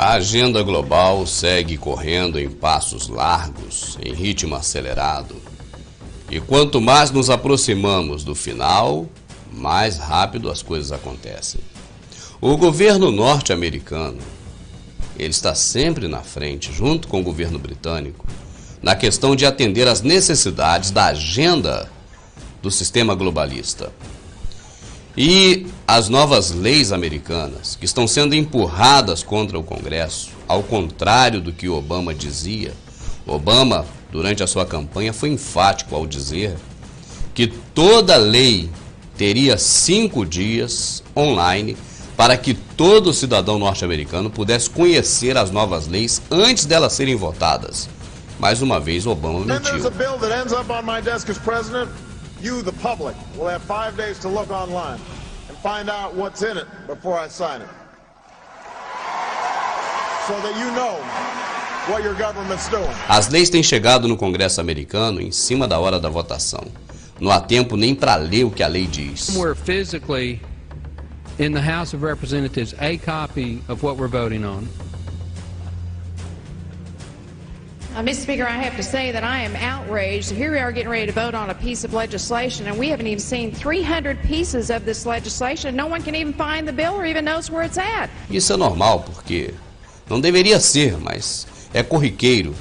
A agenda global segue correndo em passos largos, em ritmo acelerado. E quanto mais nos aproximamos do final, mais rápido as coisas acontecem. O governo norte-americano, ele está sempre na frente, junto com o governo britânico, na questão de atender às necessidades da agenda do sistema globalista. E as novas leis americanas, que estão sendo empurradas contra o Congresso, ao contrário do que Obama dizia. Obama, durante a sua campanha, foi enfático ao dizer que toda lei teria 5 dias online para que todo cidadão norte-americano pudesse conhecer as novas leis antes delas serem votadas. Mais uma vez, Obama mentiu. You, the public, will have 5 days to look online and find out what's in it before I sign it. So that you know what your government's doing. As leis têm chegado no Congresso americano em cima da hora da votação. Não há tempo nem para ler o que a lei diz. We're physically in the House of Representatives a copy of what we're voting on. Mr. Speaker, I have to say that I am outraged. Here we are getting ready to vote on a piece of legislation, and we haven't even seen 300 pieces of this legislation. No one can even find the bill or even knows where it's at. Isso é normal, porque não deveria ser, mas é corriqueiro.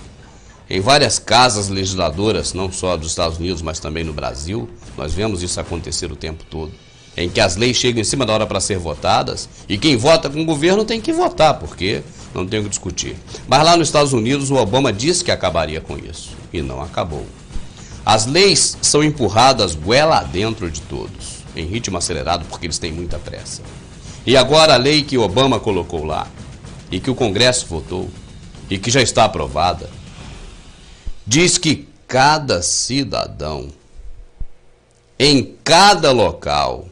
Em várias casas legisladoras, não só dos Estados Unidos, mas também no Brasil, nós vemos isso acontecer o tempo todo, em que as leis chegam em cima da hora para ser votadas, e quem vota com o governo tem que votar, porque não tem o que discutir. Mas lá nos Estados Unidos, o Obama disse que acabaria com isso, e não acabou. As leis são empurradas goela adentro de todos, em ritmo acelerado, porque eles têm muita pressa. E agora a lei que Obama colocou lá, e que o Congresso votou, e que já está aprovada, diz que cada cidadão, em cada local,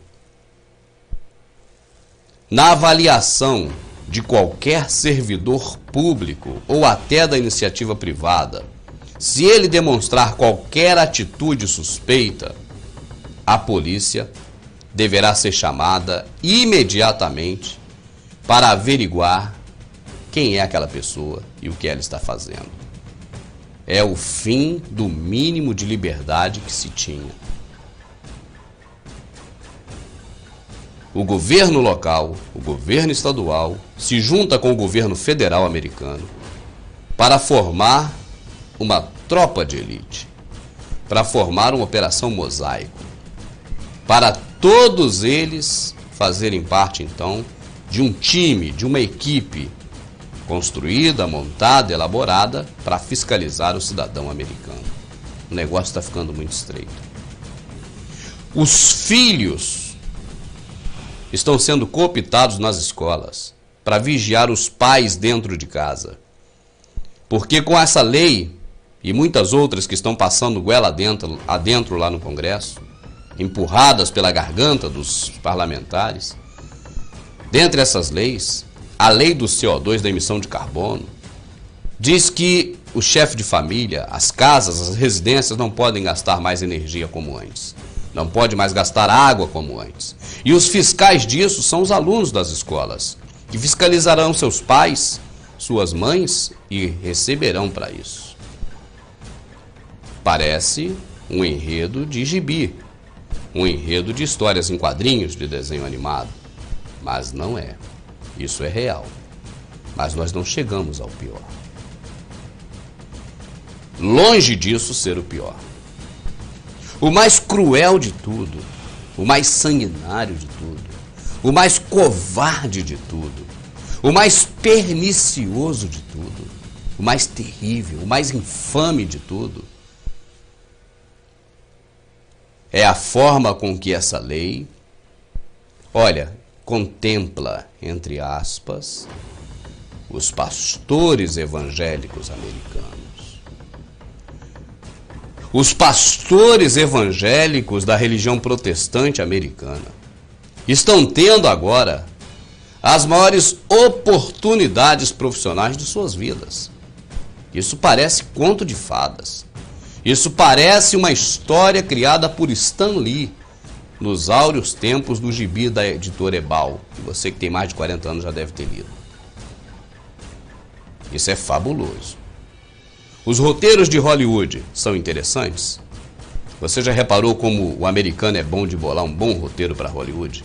na avaliação de qualquer servidor público ou até da iniciativa privada, se ele demonstrar qualquer atitude suspeita, a polícia deverá ser chamada imediatamente para averiguar quem é aquela pessoa e o que ela está fazendo. É o fim do mínimo de liberdade que se tinha. O governo local, o governo estadual, se junta com o governo federal americano para formar uma tropa de elite, para formar uma operação mosaico, para todos eles fazerem parte, então, de um time, de uma equipe construída, montada, elaborada para fiscalizar o cidadão americano. O negócio está ficando muito estreito. Os filhos estão sendo cooptados nas escolas para vigiar os pais dentro de casa. Porque com essa lei e muitas outras que estão passando goela adentro lá no Congresso, empurradas pela garganta dos parlamentares, dentre essas leis, a lei do CO2, da emissão de carbono, diz que o chefe de família, as casas, as residências não podem gastar mais energia como antes. Não pode mais gastar água como antes. E os fiscais disso são os alunos das escolas, que fiscalizarão seus pais, suas mães e receberão para isso. Parece um enredo de gibi, um enredo de histórias em quadrinhos de desenho animado. Mas não é. Isso é real. Mas nós não chegamos ao pior. Longe disso ser o pior. O mais cruel de tudo, o mais sanguinário de tudo, o mais covarde de tudo, o mais pernicioso de tudo, o mais terrível, o mais infame de tudo, é a forma com que essa lei, contempla, entre aspas, os pastores evangélicos americanos. Os pastores evangélicos da religião protestante americana estão tendo agora as maiores oportunidades profissionais de suas vidas. Isso parece conto de fadas. Isso parece uma história criada por Stan Lee nos áureos tempos do gibi da editora Ebal, que você que tem mais de 40 anos já deve ter lido. Isso é fabuloso. Os roteiros de Hollywood são interessantes? Você já reparou como o americano é bom de bolar um bom roteiro para Hollywood?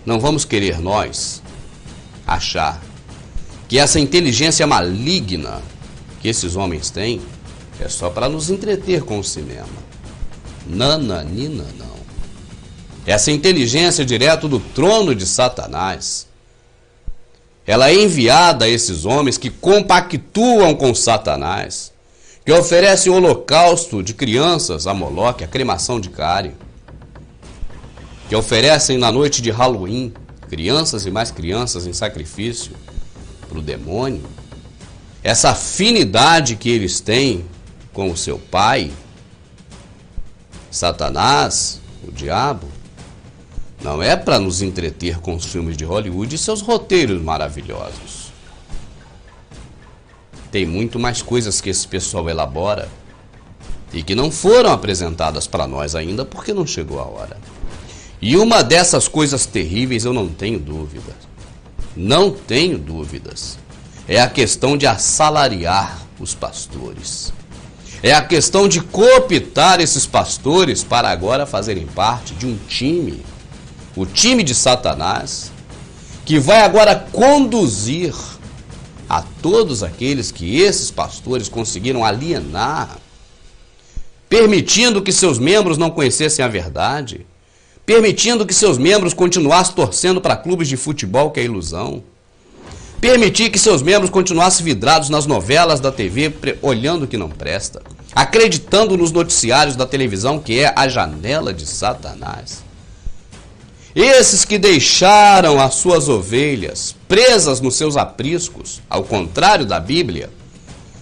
Não vamos querer nós achar que essa inteligência maligna que esses homens têm é só para nos entreter com o cinema. Nananina, não. Essa inteligência direto do trono de Satanás, ela é enviada a esses homens que compactuam com Satanás, que oferecem o holocausto de crianças a Moloque, a cremação de cárie, que oferecem na noite de Halloween crianças e mais crianças em sacrifício para o demônio. Essa afinidade que eles têm com o seu pai, Satanás, o diabo, não é para nos entreter com os filmes de Hollywood e seus roteiros maravilhosos. Tem muito mais coisas que esse pessoal elabora e que não foram apresentadas para nós ainda porque não chegou a hora. E uma dessas coisas terríveis, eu não tenho dúvidas, é a questão de assalariar os pastores. É a questão de cooptar esses pastores para agora fazerem parte de um time, o time de Satanás, que vai agora conduzir a todos aqueles que esses pastores conseguiram alienar, permitindo que seus membros não conhecessem a verdade, permitindo que seus membros continuassem torcendo para clubes de futebol, que é ilusão, permitir que seus membros continuassem vidrados nas novelas da TV, olhando o que não presta, acreditando nos noticiários da televisão, que é a janela de Satanás. Esses que deixaram as suas ovelhas presas nos seus apriscos, ao contrário da Bíblia.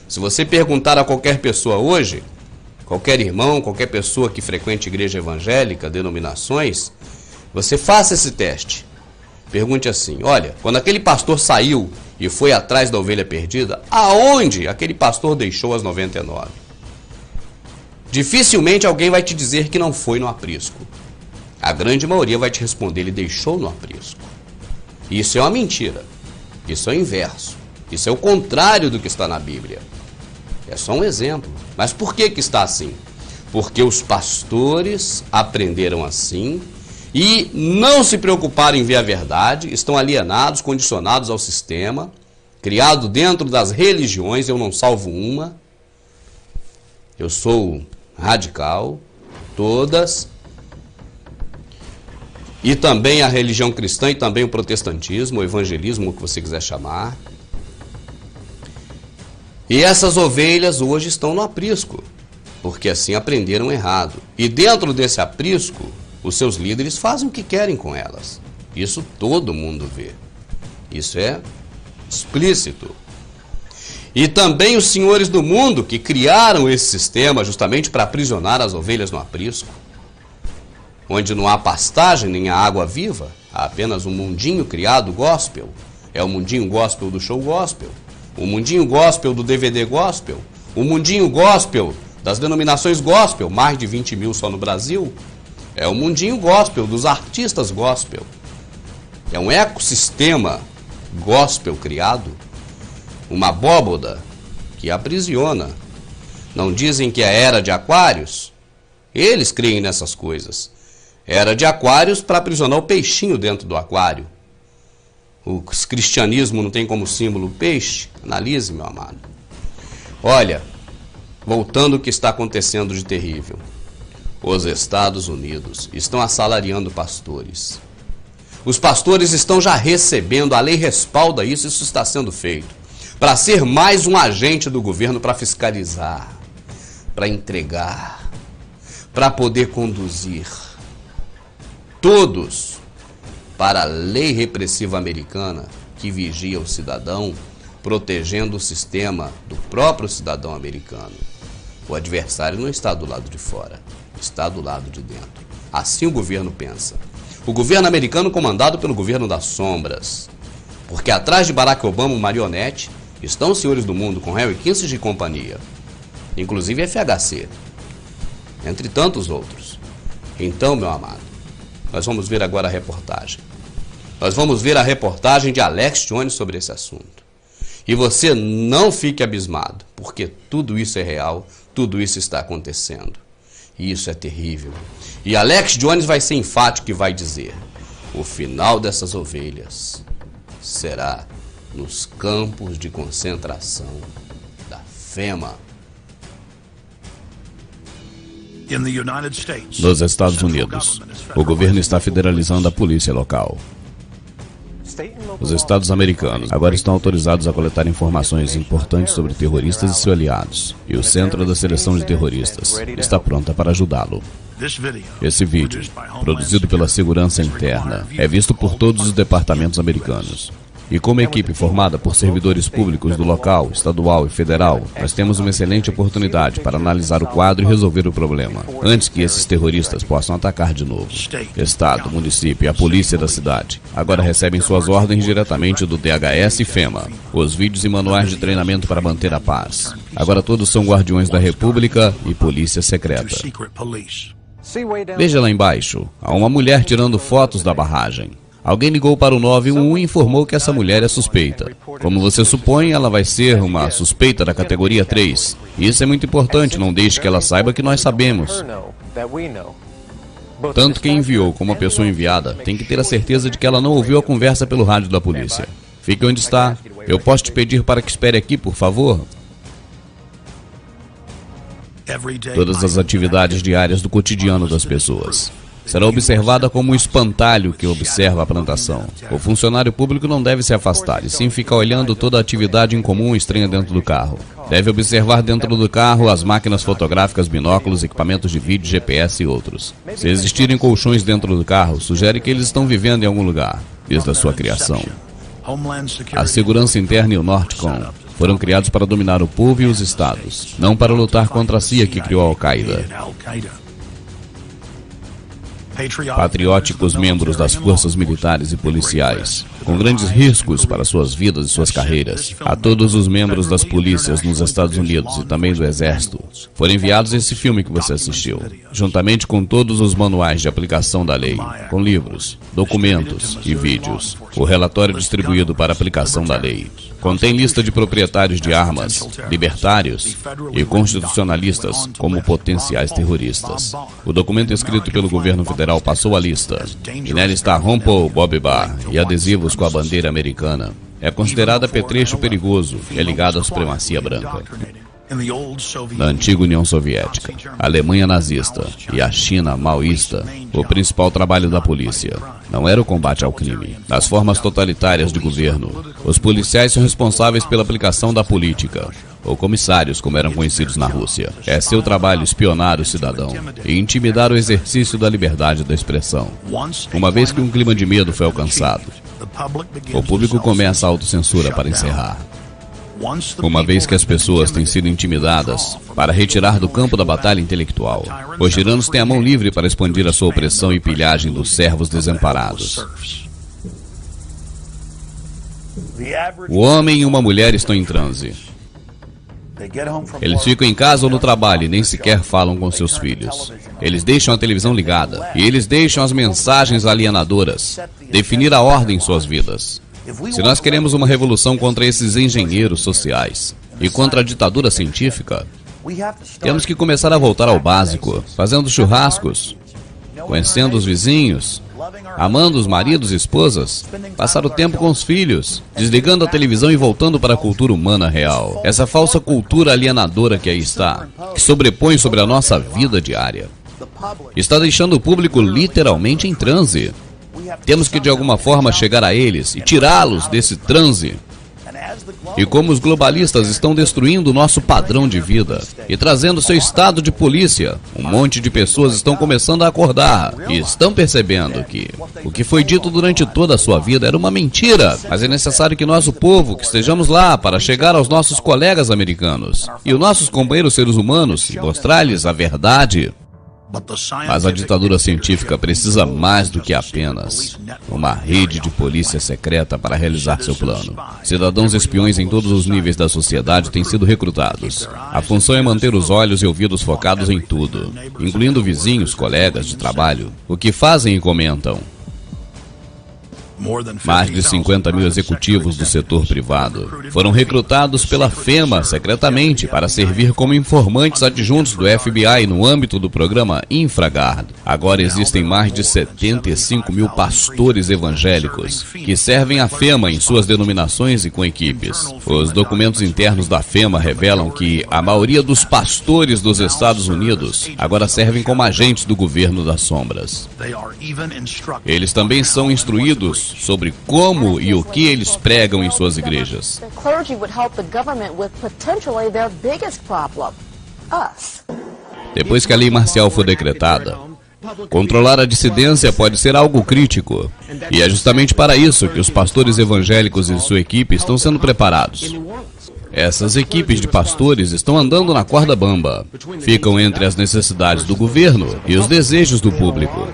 Se você perguntar a qualquer pessoa hoje, qualquer irmão, qualquer pessoa que frequente igreja evangélica, denominações, você faça esse teste. Pergunte assim: olha, quando aquele pastor saiu e foi atrás da ovelha perdida, aonde aquele pastor deixou as 99? Dificilmente alguém vai te dizer que não foi no aprisco. A grande maioria vai te responder: ele deixou no aprisco. Isso é uma mentira. Isso é o inverso. Isso é o contrário do que está na Bíblia. É só um exemplo. Mas por que está assim? Porque os pastores aprenderam assim e não se preocuparam em ver a verdade, estão alienados, condicionados ao sistema, criado dentro das religiões. Eu não salvo uma. Eu sou radical, todas. E também a religião cristã e também o protestantismo, o evangelismo, o que você quiser chamar. E essas ovelhas hoje estão no aprisco, porque assim aprenderam errado. E dentro desse aprisco, os seus líderes fazem o que querem com elas. Isso todo mundo vê. Isso é explícito. E também os senhores do mundo que criaram esse sistema justamente para aprisionar as ovelhas no aprisco, onde não há pastagem nem a água viva, há apenas um mundinho criado gospel. É o mundinho gospel do show gospel, o mundinho gospel do DVD gospel, o mundinho gospel das denominações gospel, mais de 20 mil só no Brasil. É o mundinho gospel dos artistas gospel. É um ecossistema gospel criado, uma abóboda que aprisiona. Não dizem que é a era de Aquários? Eles creem nessas coisas. Era de Aquários para aprisionar o peixinho dentro do aquário. O cristianismo não tem como símbolo o peixe? Analise, meu amado. Olha, voltando ao que está acontecendo de terrível. Os Estados Unidos estão assalariando pastores. Os pastores estão já recebendo, a lei respalda isso, isso está sendo feito, para ser mais um agente do governo para fiscalizar, para entregar, para poder conduzir. Todos para a lei repressiva americana que vigia o cidadão, protegendo o sistema do próprio cidadão americano. O adversário não está do lado de fora, está do lado de dentro. Assim o governo pensa. O governo americano comandado pelo governo das sombras. Porque atrás de Barack Obama, o marionete, estão os senhores do mundo com Henry Kissinger e companhia. Inclusive FHC. Entre tantos outros. Então, meu amado, nós vamos ver agora a reportagem. Nós vamos ver a reportagem de Alex Jones sobre esse assunto. E você não fique abismado, porque tudo isso é real, tudo isso está acontecendo. E isso é terrível. E Alex Jones vai ser enfático e vai dizer: o final dessas ovelhas será nos campos de concentração da FEMA. Nos Estados Unidos, o governo está federalizando a polícia local. Os estados americanos agora estão autorizados a coletar informações importantes sobre terroristas e seus aliados. E o Centro da Seleção de Terroristas está pronta para ajudá-lo. Esse vídeo, produzido pela Segurança Interna, é visto por todos os departamentos americanos. E como equipe formada por servidores públicos do local, estadual e federal, nós temos uma excelente oportunidade para analisar o quadro e resolver o problema, antes que esses terroristas possam atacar de novo. Estado, município e a polícia da cidade agora recebem suas ordens diretamente do DHS e FEMA, os vídeos e manuais de treinamento para manter a paz. Agora todos são guardiões da República e polícia secreta. Veja lá embaixo, há uma mulher tirando fotos da barragem. Alguém ligou para o 911 e informou que essa mulher é suspeita. Como você supõe, ela vai ser uma suspeita da categoria 3. Isso é muito importante, não deixe que ela saiba que nós sabemos. Tanto quem enviou como a pessoa enviada tem que ter a certeza de que ela não ouviu a conversa pelo rádio da polícia. Fique onde está. Eu posso te pedir para que espere aqui, por favor? Todas as atividades diárias do cotidiano das pessoas será observada como um espantalho que observa a plantação. O funcionário público não deve se afastar, e sim ficar olhando toda a atividade incomum e estranha dentro do carro. Deve observar dentro do carro as máquinas fotográficas, binóculos, equipamentos de vídeo, GPS e outros. Se existirem colchões dentro do carro, sugere que eles estão vivendo em algum lugar, desde a sua criação. A Segurança Interna e o Northcom foram criados para dominar o povo e os estados, não para lutar contra a CIA que criou a Al-Qaeda. Patrióticos membros das forças militares e policiais, com grandes riscos para suas vidas e suas carreiras. A todos os membros das polícias nos Estados Unidos e também do Exército, foram enviados esse filme que você assistiu, juntamente com todos os manuais de aplicação da lei, com livros, documentos e vídeos. O relatório distribuído para aplicação da lei contém lista de proprietários de armas, libertários e constitucionalistas como potenciais terroristas. O documento escrito pelo governo federal passou a lista, e nela está Ron Paul, Bob Barr e adesivos com a bandeira americana. É considerado apetrecho perigoso e é ligado à supremacia branca. Na antiga União Soviética, a Alemanha nazista e a China maoísta, o principal trabalho da polícia não era o combate ao crime. Nas formas totalitárias de governo, os policiais são responsáveis pela aplicação da política, ou comissários, como eram conhecidos na Rússia. É seu trabalho espionar o cidadão e intimidar o exercício da liberdade da expressão. Uma vez que um clima de medo foi alcançado, o público começa a autocensura para encerrar. Uma vez que as pessoas têm sido intimidadas para retirar do campo da batalha intelectual, os tiranos têm a mão livre para expandir a sua opressão e pilhagem dos servos desamparados. O homem e uma mulher estão em transe. Eles ficam em casa ou no trabalho e nem sequer falam com seus filhos. Eles deixam a televisão ligada e eles deixam as mensagens alienadoras definir a ordem em suas vidas. Se nós queremos uma revolução contra esses engenheiros sociais e contra a ditadura científica, temos que começar a voltar ao básico, fazendo churrascos, conhecendo os vizinhos, amando os maridos e esposas, passar o tempo com os filhos, desligando a televisão e voltando para a cultura humana real. Essa falsa cultura alienadora que aí está, que sobrepõe sobre a nossa vida diária, está deixando o público literalmente em transe. Temos que de alguma forma chegar a eles e tirá-los desse transe. E como os globalistas estão destruindo o nosso padrão de vida e trazendo seu estado de polícia, um monte de pessoas estão começando a acordar e estão percebendo que o que foi dito durante toda a sua vida era uma mentira. Mas é necessário que nós, o povo, que estejamos lá para chegar aos nossos colegas americanos e os nossos companheiros seres humanos e mostrar-lhes a verdade. Mas a ditadura científica precisa mais do que apenas uma rede de polícia secreta para realizar seu plano. Cidadãos espiões em todos os níveis da sociedade têm sido recrutados. A função é manter os olhos e ouvidos focados em tudo, incluindo vizinhos, colegas de trabalho, o que fazem e comentam. Mais de 50 mil executivos do setor privado foram recrutados pela FEMA secretamente para servir como informantes adjuntos do FBI no âmbito do programa InfraGard. Agora existem mais de 75 mil pastores evangélicos que servem a FEMA em suas denominações e com equipes. Os documentos internos da FEMA revelam que a maioria dos pastores dos Estados Unidos agora servem como agentes do governo das sombras. Eles também são instruídos sobre como e o que eles pregam em suas igrejas. Depois que a lei marcial for decretada, controlar a dissidência pode ser algo crítico. E é justamente para isso que os pastores evangélicos e sua equipe estão sendo preparados. Essas equipes de pastores estão andando na corda bamba. Ficam entre as necessidades do governo e os desejos do público.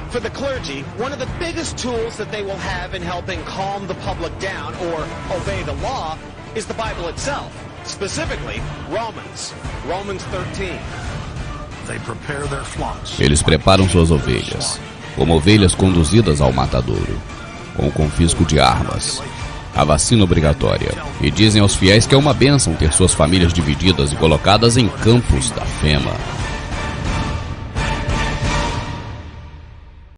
For the clergy, one of the biggest tools that they will have in helping calm the public down or obey the law is the Bible itself. Specifically, Romans 13. Eles preparam suas ovelhas, como ovelhas conduzidas ao matadouro, com o confisco de armas, a vacina obrigatória, e dizem aos fiéis que é uma bênção ter suas famílias divididas e colocadas em campos da FEMA.